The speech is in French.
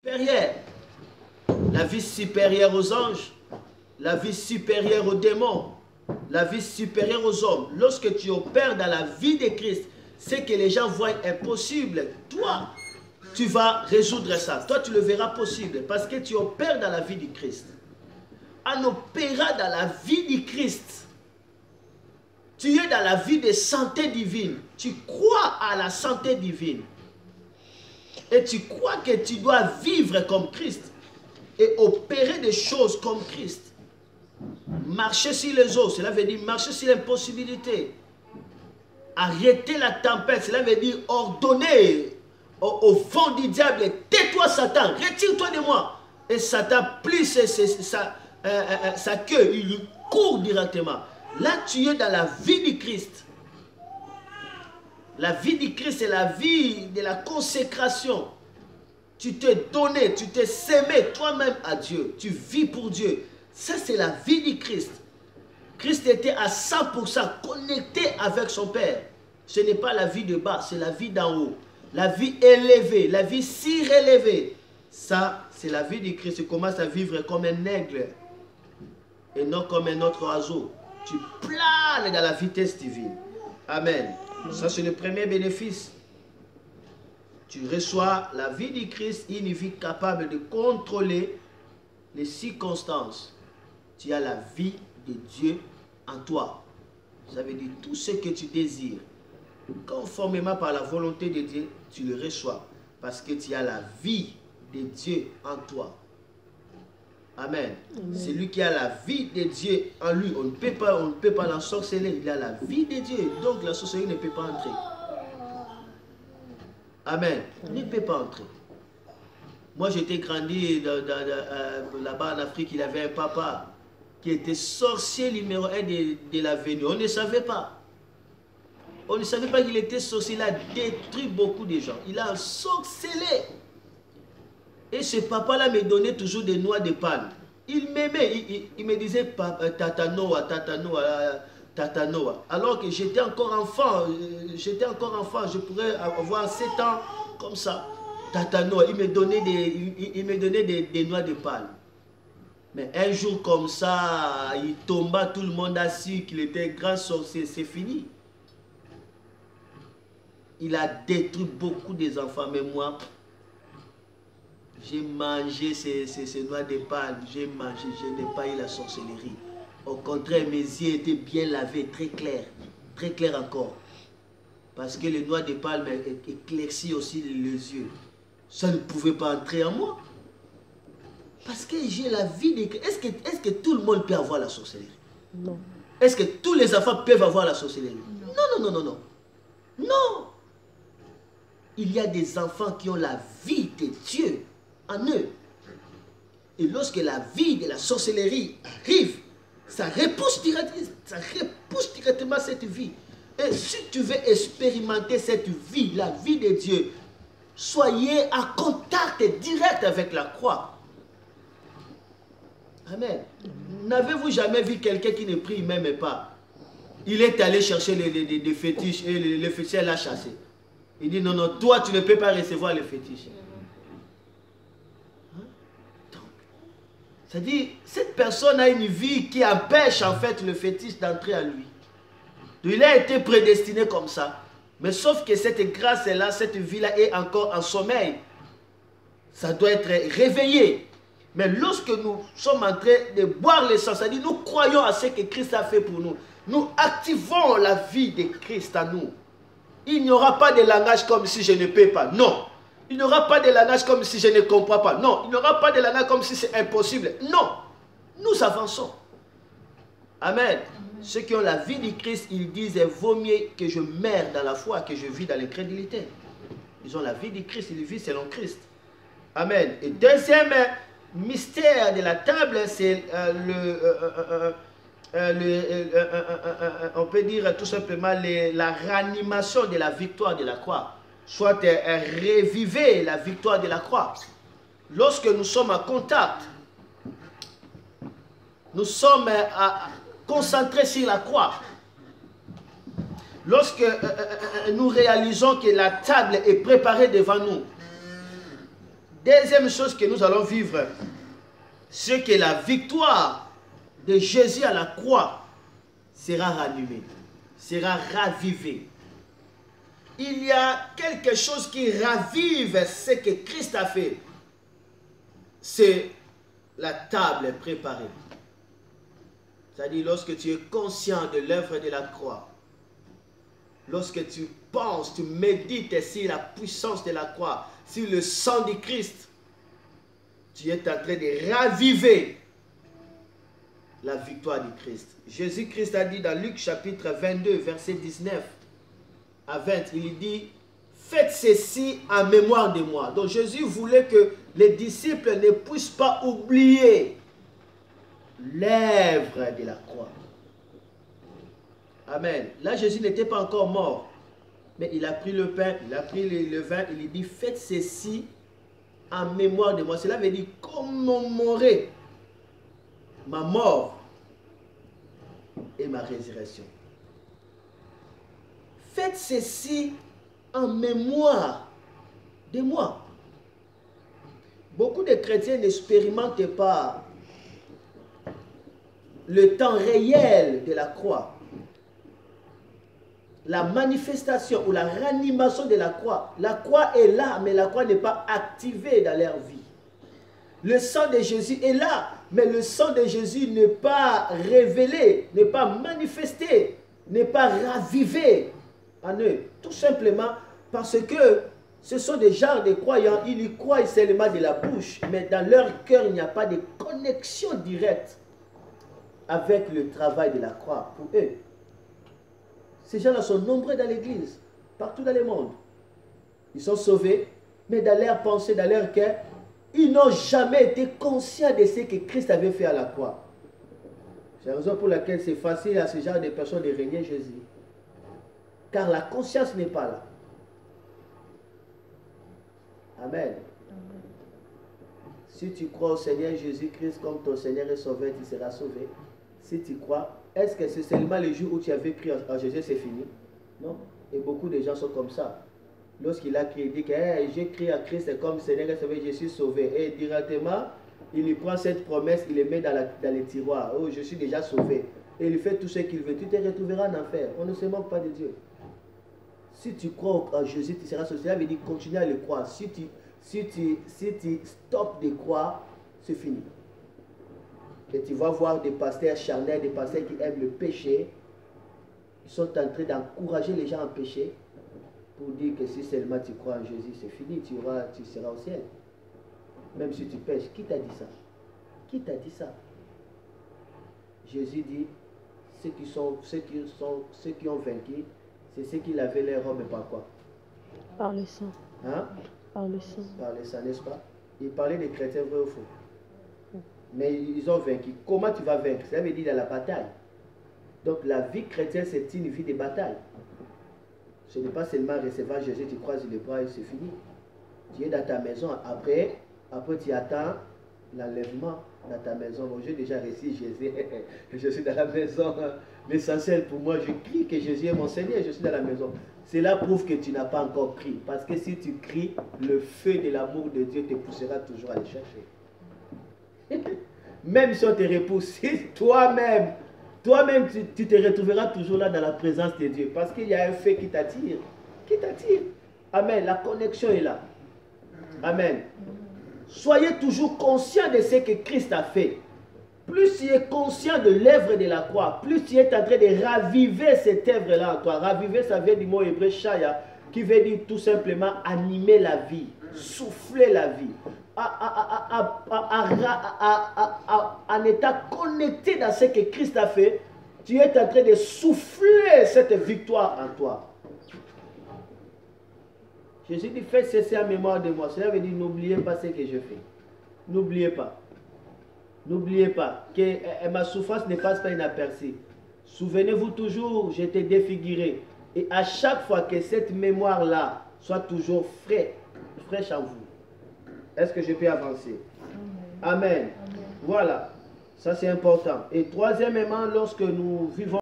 supérieure. La vie supérieure aux anges, la vie supérieure aux démons, la vie supérieure aux hommes. Lorsque tu opères dans la vie de Christ, ce que les gens voient impossible, toi, tu vas résoudre ça. Toi, tu le verras possible parce que tu opères dans la vie du Christ. En opérant dans la vie du Christ, tu es dans la vie de santé divine. Tu crois à la santé divine. Et tu crois que tu dois vivre comme Christ et opérer des choses comme Christ. Marcher sur les eaux, cela veut dire marcher sur l'impossibilité. Arrêter la tempête, cela veut dire ordonner au vent du diable, tais-toi Satan, retire-toi de moi. Et Satan plie sa queue, il court directement. Là, tu es dans la vie du Christ. La vie du Christ, c'est la vie de la consécration. Tu t'es donné, tu t'es sémé toi-même à Dieu. Tu vis pour Dieu. Ça, c'est la vie du Christ. Christ était à 100% connecté avec son Père. Ce n'est pas la vie de bas, c'est la vie d'en haut. La vie élevée, la vie si relevée. Ça, c'est la vie du Christ. Tu commences à vivre comme un aigle et non comme un autre oiseau. Tu planes dans la vitesse divine. Amen. Ça, c'est le premier bénéfice. Tu reçois la vie du Christ, une vie capable de contrôler les circonstances. Tu as la vie de Dieu en toi. Ça veut dire tout ce que tu désires, conformément par la volonté de Dieu, tu le reçois. Parce que tu as la vie de Dieu en toi. Amen. Celui qui a la vie de Dieu en lui, on ne peut pas l'ensorceler. Il a la vie de Dieu. Donc la sorcellerie ne peut pas entrer. Amen. Il ne peut pas entrer. Moi, j'étais grandi là-bas en Afrique. Il avait un papa qui était sorcier numéro 1 de l'avenue. On ne savait pas. On ne savait pas qu'il était sorcier. Il a détruit beaucoup de gens. Il a ensorcelé. Et ce papa-là me donnait toujours des noix de palme. Il m'aimait. Il me disait Tata Noah, Tata Noah, Tata Noah. Alors que j'étais encore enfant. Je pourrais avoir 7 ans comme ça. Tata Noah, il me donnait des noix de palme. Mais un jour comme ça, il tomba, tout le monde a su qu'il était grand sorcier. C'est fini. Il a détruit beaucoup des enfants. Mais moi, j'ai mangé ces noix de palme. J'ai mangé, je n'ai pas eu la sorcellerie. Au contraire, mes yeux étaient bien lavés, très clairs. Très clairs encore. Parce que les noix de palme éclaircissent aussi les yeux. Ça ne pouvait pas entrer en moi. Parce que j'ai la vie de... Est-ce que tout le monde peut avoir la sorcellerie? Non. Est-ce que tous les enfants peuvent avoir la sorcellerie? Non, non, non, non, non. Non. Il y a des enfants qui ont la vie de Dieu en eux. Et lorsque la vie de la sorcellerie arrive, ça repousse directement cette vie. Et si tu veux expérimenter cette vie, la vie de Dieu, soyez en contact direct avec la croix. Amen. N'avez-vous jamais vu quelqu'un qui ne prie même pas? Il est allé chercher des fétiches et le fétiche l'a chassé. Il dit non, non, toi tu ne peux pas recevoir le fétiche. C'est-à-dire, cette personne a une vie qui empêche en fait le fétiche d'entrer à lui. Donc, il a été prédestiné comme ça. Mais sauf que cette grâce-là, cette vie-là est encore en sommeil. Ça doit être réveillé. Mais lorsque nous sommes en train de boire l'essence, c'est-à-dire nous croyons à ce que Christ a fait pour nous. Nous activons la vie de Christ en nous. Il n'y aura pas de langage comme si je ne peux pas. Non. Il n'y aura pas de langage comme si je ne comprends pas. Non. Il n'y aura pas de langage comme si c'est impossible. Non. Nous avançons. Amen. Ceux qui ont la vie de Christ, ils disent « vaut mieux que je meure dans la foi que je vis dans l'incrédulité ». Ils ont la vie de Christ, ils vivent selon Christ. Amen. Et deuxième mystère de la table, c'est on peut dire tout simplement la réanimation de la victoire de la croix. Soit reviver la victoire de la croix. Lorsque nous sommes en contact, nous sommes concentrés sur la croix. Lorsque nous réalisons que la table est préparée devant nous, Deuxième chose que nous allons vivre, c'est que la victoire de Jésus à la croix sera ranimée, sera ravivée. Il y a quelque chose qui ravive ce que Christ a fait. C'est la table préparée. C'est-à-dire lorsque tu es conscient de l'œuvre de la croix, lorsque tu penses, tu médites sur la puissance de la croix, sur le sang de Christ, tu es en train de raviver la victoire de Christ. Jésus-Christ a dit dans Luc chapitre 22, verset 19 à 20, il dit, faites ceci en mémoire de moi. Donc Jésus voulait que les disciples ne puissent pas oublier l'œuvre de la croix. Amen. Là, Jésus n'était pas encore mort. Mais il a pris le pain, il a pris le vin, il dit, faites ceci en mémoire de moi. Cela veut dire commémorer ma mort et ma résurrection. Faites ceci en mémoire de moi. Beaucoup de chrétiens n'expérimentent pas le temps réel de la croix. La manifestation ou la ranimation de la croix. La croix est là, mais la croix n'est pas activée dans leur vie. Le sang de Jésus est là, mais le sang de Jésus n'est pas révélé, n'est pas manifesté, n'est pas ravivé en eux. Tout simplement parce que ce sont des genres de croyants, ils y croient seulement de la bouche, mais dans leur cœur, il n'y a pas de connexion directe avec le travail de la croix pour eux. Ces gens-là sont nombreux dans l'église, partout dans le monde. Ils sont sauvés, mais dans leur pensée, dans leur cœur, ils n'ont jamais été conscients de ce que Christ avait fait à la croix. C'est la raison pour laquelle c'est facile à ce genre de personnes de régner Jésus. Car la conscience n'est pas là. Amen. Si tu crois au Seigneur Jésus-Christ comme ton Seigneur et Sauveur, tu seras sauvé. Si tu crois, est-ce que c'est seulement le jour où tu avais cru en Jésus, c'est fini? Non. Et beaucoup de gens sont comme ça. Lorsqu'il a crié, il dit que hey, j'ai crié à Christ comme Seigneur et Sauveur, je suis sauvé. Et directement, il lui prend cette promesse, il les met dans les tiroirs. Oh, je suis déjà sauvé. Et il fait tout ce qu'il veut. Tu te retrouveras en enfer. On ne se moque pas de Dieu. Si tu crois en Jésus, tu seras sauvé. Cela veut dire continue à le croire. Si tu stoppes de croire, c'est fini. Et tu vas voir des pasteurs charnels, des pasteurs qui aiment le péché. Ils sont en train d'encourager les gens à pécher pour dire que si seulement tu crois en Jésus, c'est fini, tu seras au ciel. Même si tu pêches, qui t'a dit ça? Qui t'a dit ça? Jésus dit, ceux qui ont vaincu, c'est ceux qui lavaient leurs robes, par quoi? Par le sang. Hein? Par le sang. Par le sang, n'est-ce pas? Il parlait des chrétiens vrais ou faux. Mais ils ont vaincu. Comment tu vas vaincre? Ça veut dire dans la bataille. Donc la vie chrétienne, c'est une vie de bataille. Ce n'est pas seulement recevoir Jésus, tu croises les bras et c'est fini. Tu es dans ta maison. Après tu attends l'enlèvement dans ta maison. Bon, j'ai déjà reçu Jésus. Je suis dans la maison. L'essentiel pour moi, je crie que Jésus est mon Seigneur. Je suis dans la maison. Cela prouve que tu n'as pas encore crié. Parce que si tu cries, le feu de l'amour de Dieu te poussera toujours à le chercher. Même si on te repousse, toi-même, tu te retrouveras toujours là dans la présence de Dieu. Parce qu'il y a un fait qui t'attire. Qui t'attire. Amen. La connexion est là. Amen. Soyez toujours conscient de ce que Christ a fait. Plus tu es conscient de l'œuvre de la croix, plus tu es en train de raviver cette œuvre-là en toi. Raviver, ça vient du mot hébreu shaya, qui veut dire tout simplement animer la vie, souffler la vie. En étant connecté dans ce que Christ a fait, tu es en train de souffler cette victoire en toi. Jésus dit, faites ceci en mémoire de moi. Cela veut dire, n'oubliez pas ce que je fais. N'oubliez pas. N'oubliez pas que ma souffrance ne passe pas inaperçue. Souvenez-vous toujours, j'étais défiguré. Et à chaque fois que cette mémoire-là soit toujours fraîche en vous. Est-ce que je peux avancer? Amen. Amen. Voilà. Ça, c'est important. Et troisièmement, lorsque nous vivons